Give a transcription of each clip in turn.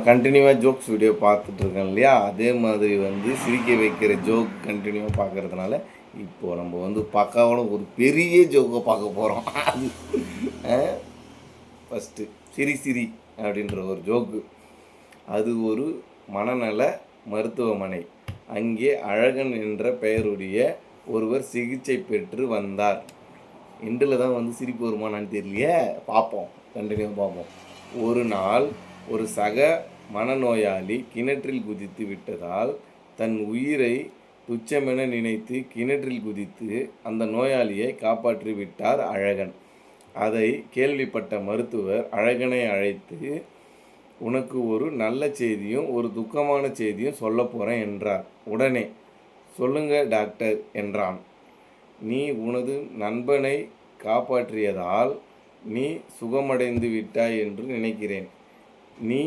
கண்டினியூவாக jokes video பார்த்துட்ருக்கேன் இல்லையா, அதே மாதிரி சிரிக்க வைக்கிற ஜோக் கண்டினியூவாக பார்க்குறதுனால இப்போது நம்ம பக்காவோட ஒரு பெரிய ஜோக்கை பார்க்க போகிறோம். அது ஃபஸ்ட்டு சிரி அப்படின்ற ஒரு ஜோக்கு. அது ஒரு மனநல மருத்துவமனை. அங்கே அழகன் என்ற பெயருடைய ஒருவர் சிகிச்சை பெற்று வந்தார். இன்றில் தான் சிரிப்பு வருமானான்னு தெரியலையே, பார்ப்போம், கண்டினியூவாக பார்ப்போம். ஒரு நாள் ஒரு சக மனநோயாளி கிணற்றில் குதித்து விட்டதால் தன் உயிரை துச்சமென நினைத்து கிணற்றில் குதித்து அந்த நோயாளியை காப்பாற்றி விட்டார் அழகன். அதை கேள்விப்பட்ட மருத்துவர் அழகனை அழைத்து, உனக்கு ஒரு நல்ல செய்தியும் ஒரு துக்கமான செய்தியும் சொல்ல போகிறேன் என்றார். உடனே, சொல்லுங்க டாக்டர் என்றான். நீ உனது நண்பனை காப்பாற்றியதால் நீ சுகமடைந்து விட்டாய் என்று நினைக்கிறேன். நீ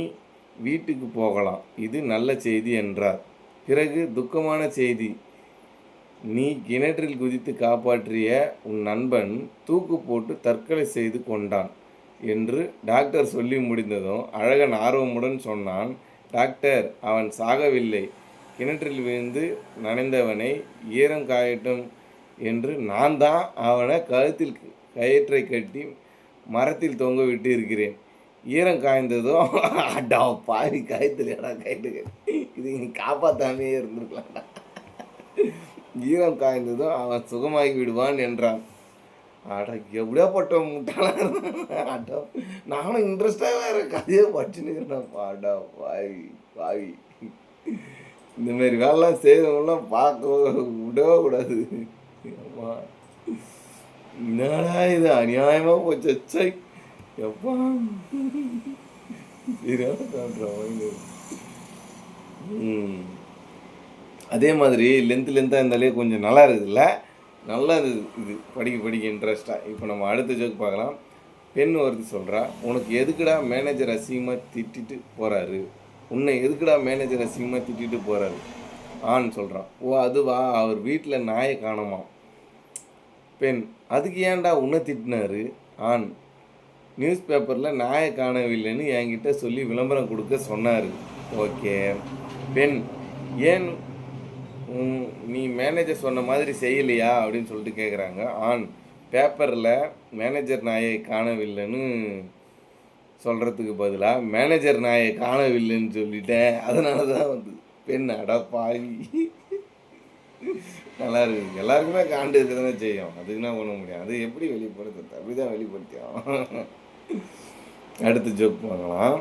வீட்டுக்கு போகலாம், இது நல்ல செய்தி என்றார். பிறகு துக்கமான செய்தி, நீ கிணற்றில் குதித்து காப்பாற்றிய உன் நண்பன் தூக்கு போட்டு தற்கொலை செய்து கொண்டான் என்று டாக்டர் சொல்லி முடிந்ததும் அழகன் ஆர்வமுடன் சொன்னான், டாக்டர், அவன் சாகவில்லை. கிணற்றில் விழுந்து நனைந்தவனை ஈரம் காயட்டும் என்று நான் தான் அவனை கழுத்தில் கயிற்றை கட்டி மரத்தில் தொங்க விட்டு இருக்கிறேன். ஈரம் காய்ந்ததும் அடா பாவி, கயிற்றுல கயிற்று இது நீ காப்பாற்றாமே இருந்திருக்கலாம்டா. ஈரம் காய்ந்ததும் அவன் சுகமாகி விடுவான் என்றான். அட எப்படியாப்பட்ட முட்டாளாக இருந்தான். அடா, நானும் இன்ட்ரெஸ்டாக வேறு கதையை படிச்சுன்னுக்கிறேன். பாடா பாவி இந்தமாரி வேலைலாம் செய்கிறவங்களாம் பார்க்க விடவே கூடாது. அம்மா, என்னடா இது அநியாயமாக போச்சு. சை எப்பா, அதே மாதிரி லென்த்தாக இருந்தாலே கொஞ்சம் நல்லா இருக்குதுல்ல, நல்லா இது படிக்க இன்ட்ரெஸ்டாக. இப்போ நம்ம அடுத்த ஜோக் பார்க்கலாம். பெண் ஒருத்தி சொல்கிறா, உனக்கு எதுக்குடா மேனேஜர் அசிங்கமாக திட்டிட்டு போகிறாரு? உன்னை எதுக்குடா மேனேஜர் அசிங்கமாக திட்டிட்டு போகிறாரு? ஆண் சொல்கிறான், ஓ அதுவா, அவர் வீட்டில் நாயை காணுமா. பெண், அதுக்கு ஏன்டா உன்னை திட்டினாரு? ஆண், நியூஸ் பேப்பரில் நாயை காணவில்லைன்னு என்கிட்ட சொல்லி விளம்பரம் கொடுக்க சொன்னார். ஓகே. பெண், ஏன் நீ மேனேஜர் சொன்ன மாதிரி செய்யலையா அப்படின்னு சொல்லிட்டு கேட்குறாங்க. ஆண், பேப்பரில் மேனேஜர் நாயை காணவில்லைன்னு சொல்கிறதுக்கு பதிலாக மேனேஜர் நாயை காணவில்லைன்னு சொல்லிட்டேன், அதனால தான் பெண் அடா பாவி. நல்லா இருக்குது. எல்லாருக்குமே காண்டு இருக்க தானே செய்யும், அதுக்குன்னா பண்ண முடியும். அது எப்படி வெளிப்படுத்துறது? அப்படி தான் வெளிப்படுத்தியும். அடுத்த ஜோக் பார்க்கலாம்.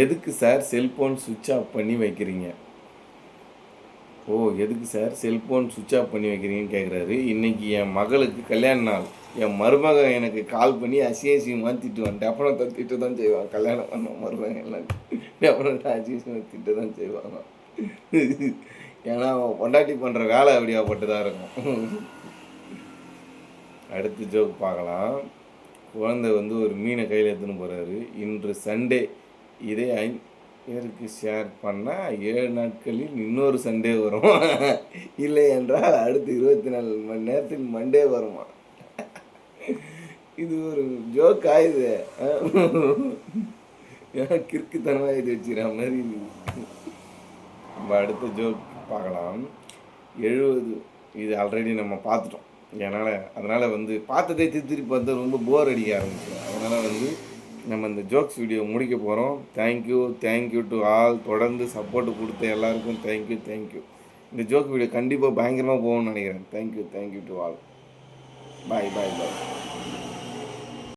எதுக்கு சார் செல்ஃபோன் சுவிட்ச் ஆஃப் பண்ணி வைக்கிறீங்க? ஓ, எதுக்கு சார் செல்ஃபோன் சுவிட்ச் ஆஃப் பண்ணி வைக்கிறீங்கன்னு கேட்குறாரு. இன்றைக்கி என் மகளுக்கு கல்யாண நாள். என் மருமக எனக்கு கால் பண்ணி அசியசியமாக திட்டுவான். டெஃபனத்தை திட்டு தான் செய்வான். கல்யாணம் பண்ண மருமக எல்லாம் டெஃபனட்டாக அசியசியமாக திட்டு தான் செய்வாங்க. ஏன்னா அவன் பொண்டாட்டி பண்ணுற வேலை அப்படியாப்பட்டு தான் இருக்கும். அடுத்த ஜோக் பார்க்கலாம். குழந்தை ஒரு மீனை கையில் எடுத்துன்னு போகிறாரு. இன்று சண்டே, இதை 5 பேருக்கு ஷேர் பண்ணால் 7 நாட்களில் இன்னொரு சண்டே வரும், இல்லை என்றால் அடுத்து 24 மணி நேரத்தில் மண்டே வருமா. இது ஒரு ஜோக் ஆயுது, ஏன்னா கிறுக்குத்தனமாக இது வச்சுக்கிற மாதிரி. நம்ம அடுத்த ஜோக் பார்க்கலாம். 70, இது ஆல்ரெடி நம்ம பார்த்துட்டோம். அதனால் பார்த்ததே திருப்பி பார்த்தா ரொம்ப போர் அடிக்க ஆரம்பிச்சு. அதனால் நம்ம இந்த ஜோக்ஸ் வீடியோ முடிக்க போகிறோம். Thank you to all. தொடர்ந்து சப்போர்ட் கொடுத்த எல்லாருக்கும் தேங்க்யூ. இந்த ஜோக் வீடியோ கண்டிப்பாக பயங்கரமாக போகணும்னு நினைக்கிறேன். Thank you to all. பாய்.